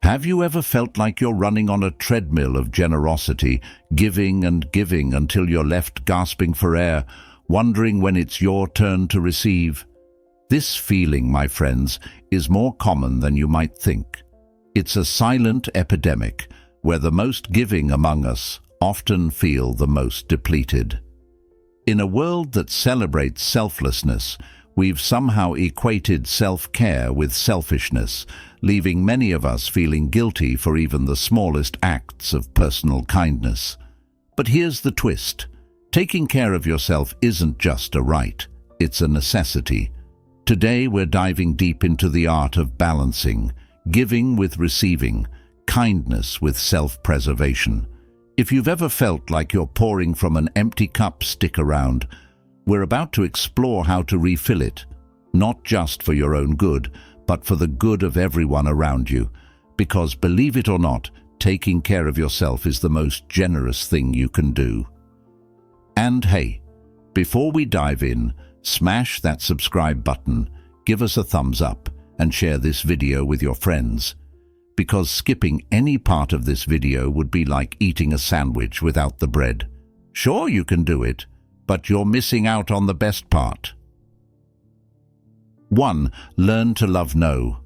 Have you ever felt like you're running on a treadmill of generosity, giving and giving until you're left gasping for air, wondering when it's your turn to receive? This feeling, my friends, is more common than you might think. It's a silent epidemic where the most giving among us often feel the most depleted. In a world that celebrates selflessness, we've somehow equated self-care with selfishness, leaving many of us feeling guilty for even the smallest acts of personal kindness. But here's the twist. Taking care of yourself isn't just a right, it's a necessity. Today we're diving deep into the art of balancing, giving with receiving, kindness with self-preservation. If you've ever felt like you're pouring from an empty cup, stick around. We're about to explore how to refill it, not just for your own good, but for the good of everyone around you. Because believe it or not, taking care of yourself is the most generous thing you can do. And hey, before we dive in, smash that subscribe button, give us a thumbs up, and share this video with your friends. Because skipping any part of this video would be like eating a sandwich without the bread. Sure, you can do it, but you're missing out on the best part. 1. Learn to love no.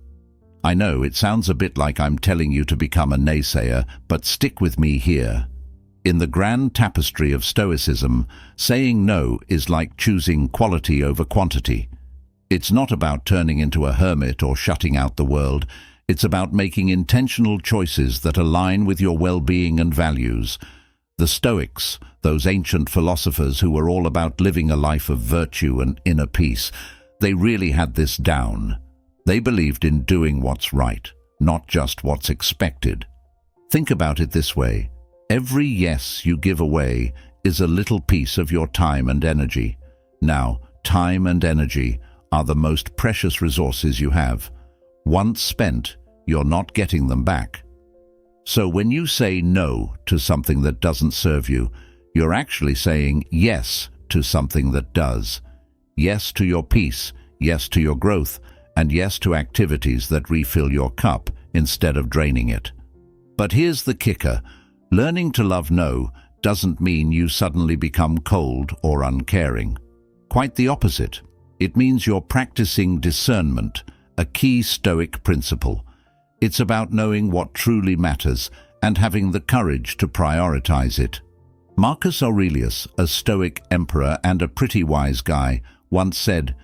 I know it sounds a bit like I'm telling you to become a naysayer, but stick with me here. In the grand tapestry of Stoicism, saying no is like choosing quality over quantity. It's not about turning into a hermit or shutting out the world. It's about making intentional choices that align with your well-being and values. The Stoics, those ancient philosophers who were all about living a life of virtue and inner peace, they really had this down. They believed in doing what's right, not just what's expected. Think about it this way. Every yes you give away is a little piece of your time and energy. Now, time and energy are the most precious resources you have. Once spent, you're not getting them back. So when you say no to something that doesn't serve you, you're actually saying yes to something that does. Yes to your peace, yes to your growth, and yes to activities that refill your cup instead of draining it. But here's the kicker. Learning to love no doesn't mean you suddenly become cold or uncaring. Quite the opposite. It means you're practicing discernment, a key Stoic principle. It's about knowing what truly matters and having the courage to prioritize it. Marcus Aurelius, a Stoic emperor and a pretty wise guy, once said,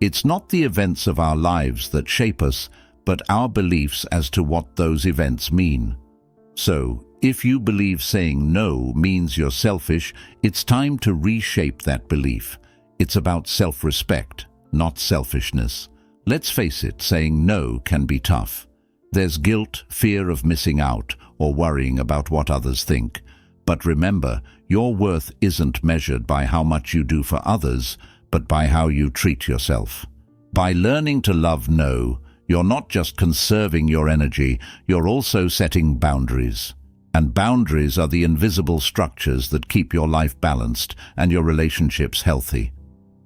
"It's not the events of our lives that shape us, but our beliefs as to what those events mean." So, if you believe saying no means you're selfish, it's time to reshape that belief. It's about self-respect, not selfishness. Let's face it, saying no can be tough. There's guilt, fear of missing out, or worrying about what others think. But remember, your worth isn't measured by how much you do for others, but by how you treat yourself. By learning to love no, you're not just conserving your energy, you're also setting boundaries. And boundaries are the invisible structures that keep your life balanced and your relationships healthy.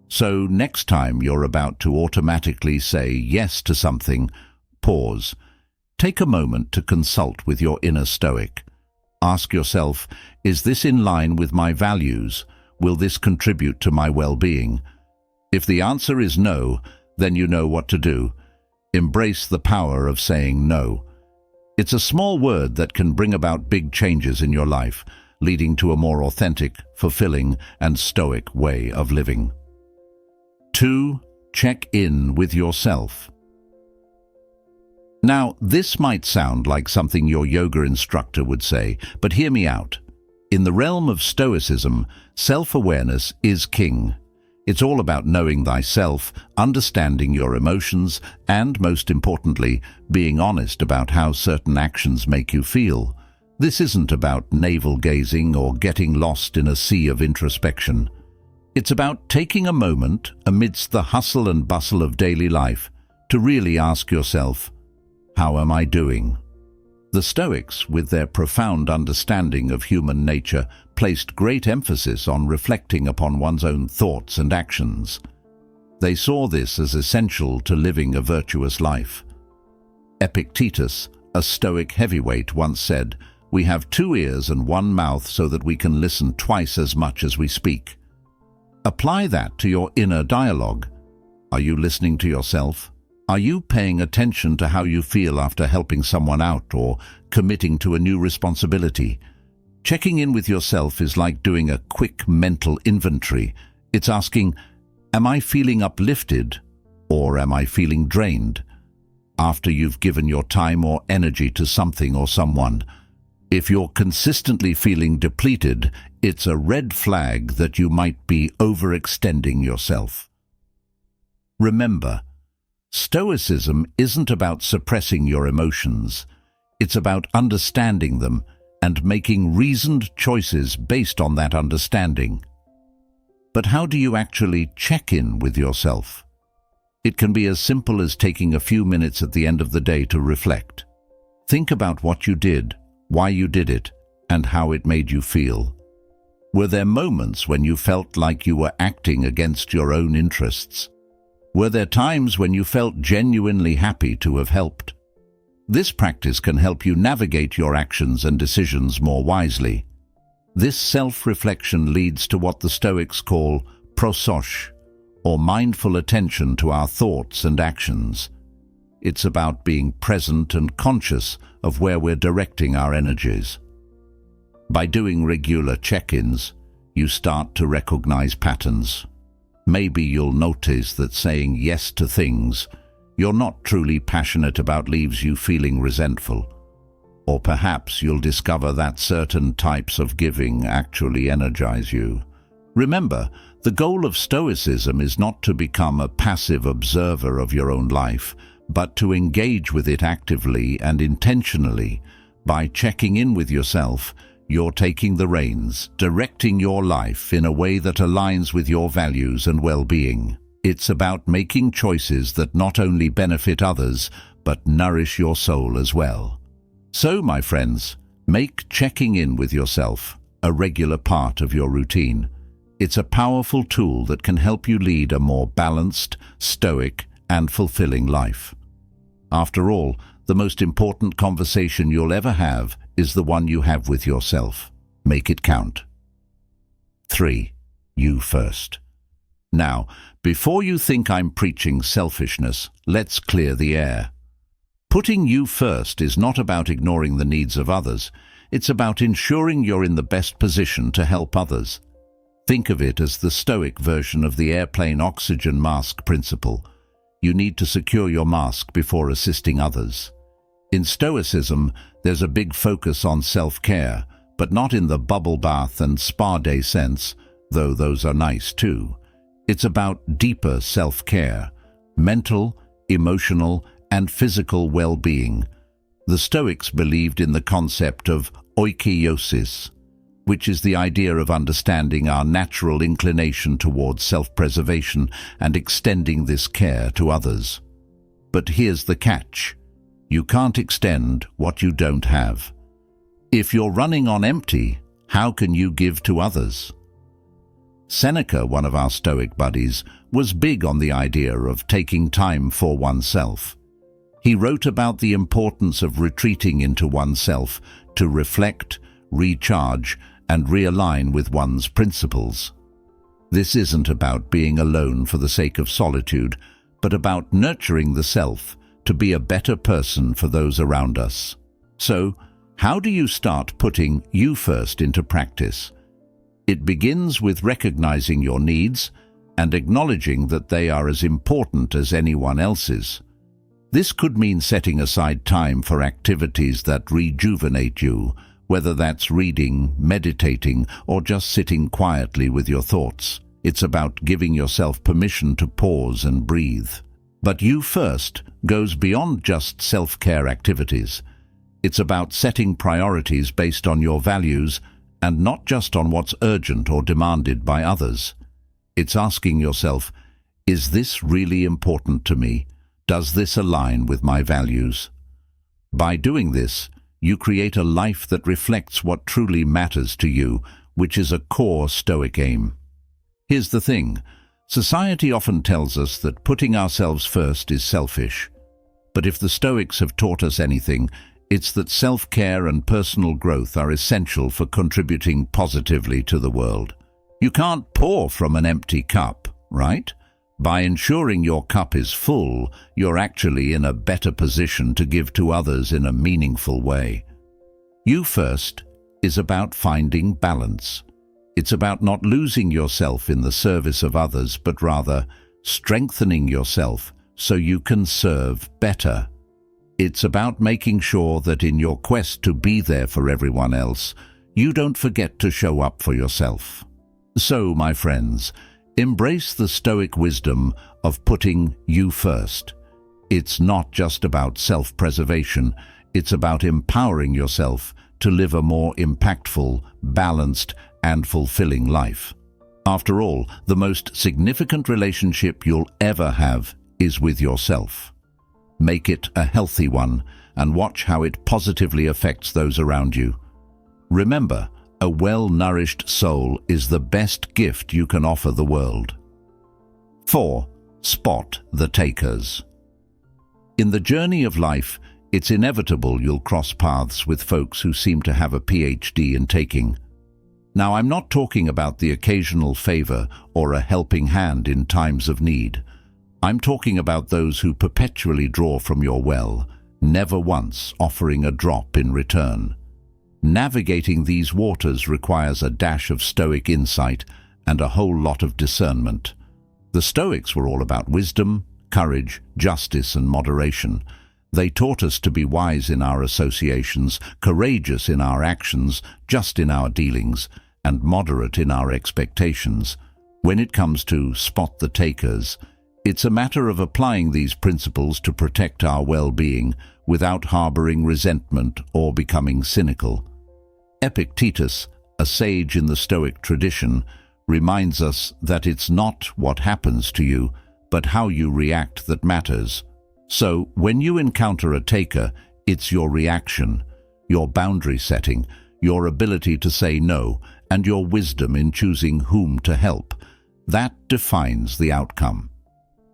So next time you're about to automatically say yes to something, pause. Take a moment to consult with your inner Stoic. Ask yourself, is this in line with my values? Will this contribute to my well-being? If the answer is no, then you know what to do. Embrace the power of saying no. It's a small word that can bring about big changes in your life, leading to a more authentic, fulfilling, and Stoic way of living. 2. Check in with yourself. Now, this might sound like something your yoga instructor would say, but hear me out. In the realm of Stoicism, self-awareness is king. It's all about knowing thyself, understanding your emotions, and, most importantly, being honest about how certain actions make you feel. This isn't about navel-gazing or getting lost in a sea of introspection. It's about taking a moment amidst the hustle and bustle of daily life to really ask yourself, how am I doing? The Stoics, with their profound understanding of human nature, placed great emphasis on reflecting upon one's own thoughts and actions. They saw this as essential to living a virtuous life. Epictetus, A Stoic heavyweight once said, "We have 2 ears and 1 mouth so that we can listen twice as much as we speak." Apply that to your inner dialogue. Are you listening to yourself? Are you paying attention to how you feel after helping someone out or committing to a new responsibility? Checking in with yourself is like doing a quick mental inventory. It's asking, am I feeling uplifted or am I feeling drained? After you've given your time or energy to something or someone, if you're consistently feeling depleted, it's a red flag that you might be overextending yourself. Remember, Stoicism isn't about suppressing your emotions. It's about understanding them and making reasoned choices based on that understanding. But how do you actually check in with yourself? It can be as simple as taking a few minutes at the end of the day to reflect. Think about what you did, why you did it, and how it made you feel. Were there moments when you felt like you were acting against your own interests? Were there times when you felt genuinely happy to have helped? This practice can help you navigate your actions and decisions more wisely. This self-reflection leads to what the Stoics call prosos, or mindful attention to our thoughts and actions. It's about being present and conscious of where we're directing our energies. By doing regular check-ins, you start to recognize patterns. Maybe you'll notice that saying yes to things you're not truly passionate about leaves you feeling resentful. Or perhaps you'll discover that certain types of giving actually energize you. Remember, the goal of Stoicism is not to become a passive observer of your own life, but to engage with it actively and intentionally. By checking in with yourself, you're taking the reins, directing your life in a way that aligns with your values and well-being. It's about making choices that not only benefit others, but nourish your soul as well. So, my friends, make checking in with yourself a regular part of your routine. It's a powerful tool that can help you lead a more balanced, stoic, and fulfilling life. After all, the most important conversation you'll ever have is the one you have with yourself. Make it count. 3. You first. Now, before you think I'm preaching selfishness, let's clear the air. Putting you first is not about ignoring the needs of others. It's about ensuring you're in the best position to help others. Think of it as the Stoic version of the airplane oxygen mask principle. You need to secure your mask before assisting others. In Stoicism, there's a big focus on self-care, but not in the bubble bath and spa day sense, though those are nice too. It's about deeper self-care, mental, emotional, and physical well-being. The Stoics believed in the concept of oikeiosis, which is the idea of understanding our natural inclination towards self-preservation and extending this care to others. But here's the catch. You can't extend what you don't have. If you're running on empty, how can you give to others? Seneca, one of our Stoic buddies, was big on the idea of taking time for oneself. He wrote about the importance of retreating into oneself to reflect, recharge, and realign with one's principles. This isn't about being alone for the sake of solitude, but about nurturing the self to be a better person for those around us. So, how do you start putting you first into practice? It begins with recognizing your needs and acknowledging that they are as important as anyone else's. This could mean setting aside time for activities that rejuvenate you, whether that's reading, meditating, or just sitting quietly with your thoughts. It's about giving yourself permission to pause and breathe. But you first goes beyond just self-care activities. It's about setting priorities based on your values and not just on what's urgent or demanded by others. It's asking yourself, is this really important to me? Does this align with my values? By doing this, you create a life that reflects what truly matters to you, which is a core Stoic aim. Here's the thing. Society often tells us that putting ourselves first is selfish. But if the Stoics have taught us anything, It's that self-care and personal growth are essential for contributing positively to the world. You can't pour from an empty cup, right? By ensuring your cup is full, you're actually in a better position to give to others in a meaningful way. You First is about finding balance. It's about not losing yourself in the service of others, but rather strengthening yourself so you can serve better. It's about making sure that in your quest to be there for everyone else, you don't forget to show up for yourself. So, my friends, embrace the Stoic wisdom of putting you first. It's not just about self-preservation, it's about empowering yourself to live a more impactful, balanced, and fulfilling life. After all, the most significant relationship you'll ever have is with yourself. Make it a healthy one and watch how it positively affects those around you. Remember, a well-nourished soul is the best gift you can offer the world. 4. Spot the takers. In the journey of life, it's inevitable you'll cross paths with folks who seem to have a PhD in taking. Now, I'm not talking about the occasional favor or a helping hand in times of need. I'm talking about those who perpetually draw from your well, never once offering a drop in return. Navigating these waters requires a dash of Stoic insight and a whole lot of discernment. The Stoics were all about wisdom, courage, justice, and moderation. They taught us to be wise in our associations, courageous in our actions, just in our dealings, and moderate in our expectations. When it comes to spot the takers, it's a matter of applying these principles to protect our well-being without harboring resentment or becoming cynical. Epictetus, a sage in the Stoic tradition, reminds us that it's not what happens to you, but how you react that matters. So, when you encounter a taker, it's your reaction, your boundary setting, your ability to say no, and your wisdom in choosing whom to help. That defines the outcome.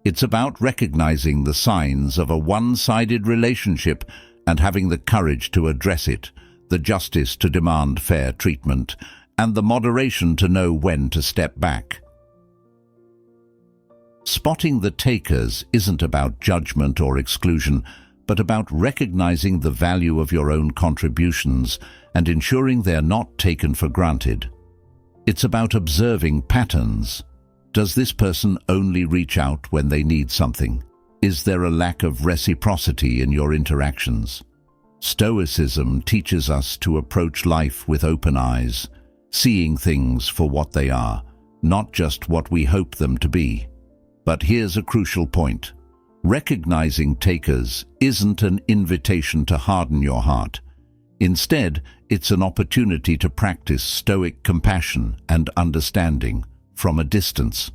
It's about recognizing the signs of a one-sided relationship and having the courage to address it, the justice to demand fair treatment, and the moderation to know when to step back. Spotting the takers isn't about judgment or exclusion, but about recognizing the value of your own contributions and ensuring they're not taken for granted. It's about observing patterns. Does this person only reach out when they need something? Is there a lack of reciprocity in your interactions? Stoicism teaches us to approach life with open eyes, seeing things for what they are, not just what we hope them to be. But here's a crucial point. Recognizing takers isn't an invitation to harden your heart. Instead, it's an opportunity to practice Stoic compassion and understanding from a distance.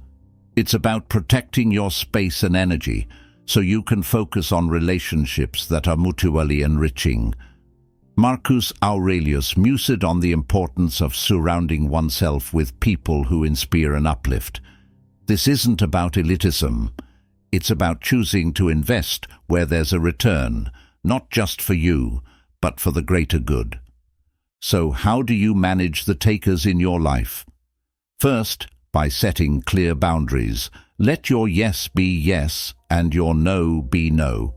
It's about protecting your space and energy so you can focus on relationships that are mutually enriching. Marcus Aurelius mused on the importance of surrounding oneself with people who inspire and uplift. This isn't about elitism. It's about choosing to invest where there's a return, not just for you, but for the greater good. So how do you manage the takers in your life? First, by setting clear boundaries. Let your yes be yes and your no be no.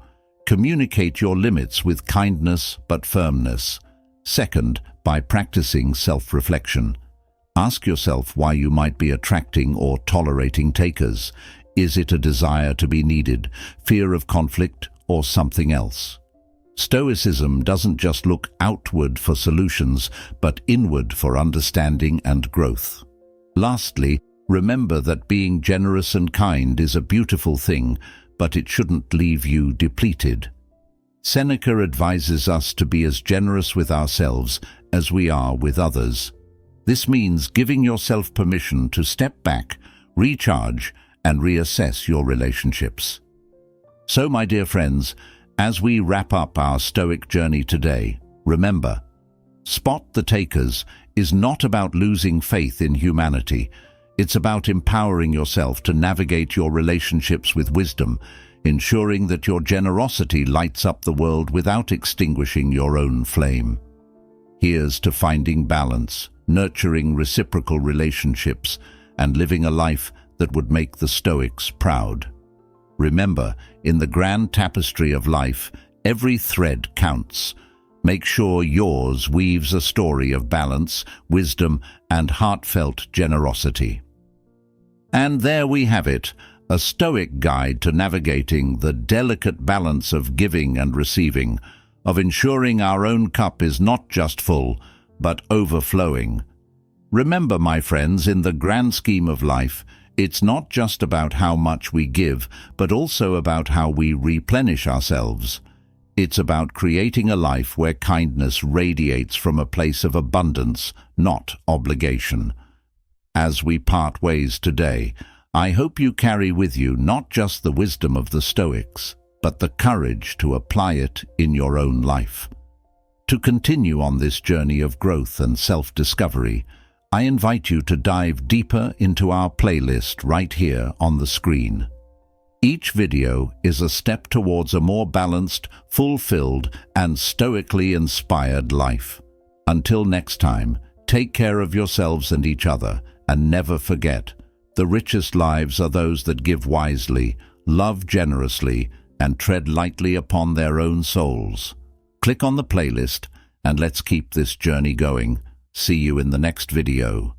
Communicate your limits with kindness but firmness. Second, by practicing self-reflection. Ask yourself why you might be attracting or tolerating takers. Is it a desire to be needed, fear of conflict, or something else? Stoicism doesn't just look outward for solutions, but inward for understanding and growth. Lastly, remember that being generous and kind is a beautiful thing, but it shouldn't leave you depleted. Seneca advises us to be as generous with ourselves as we are with others. This means giving yourself permission to step back, recharge, and reassess your relationships. So, my dear friends, as we wrap up our Stoic journey today, remember, spot the takers is not about losing faith in humanity. It's about empowering yourself to navigate your relationships with wisdom. ensuring that your generosity lights up the world without extinguishing your own flame. Here's to finding balance, nurturing reciprocal relationships, and living a life that would make the Stoics proud. Remember, in the grand tapestry of life, every thread counts. Make sure yours weaves a story of balance, wisdom, and heartfelt generosity. And there we have it, a Stoic guide to navigating the delicate balance of giving and receiving, of ensuring our own cup is not just full, but overflowing. Remember, my friends, in the grand scheme of life, it's not just about how much we give, but also about how we replenish ourselves. It's about creating a life where kindness radiates from a place of abundance, not obligation. As we part ways today, I hope you carry with you not just the wisdom of the Stoics, but the courage to apply it in your own life. To continue on this journey of growth and self-discovery, I invite you to dive deeper into our playlist right here on the screen. Each video is a step towards a more balanced, fulfilled, and stoically inspired life. Until next time, take care of yourselves and each other, and never forget, the richest lives are those that give wisely, love generously, and tread lightly upon their own souls. Click on the playlist, and let's keep this journey going. See you in the next video.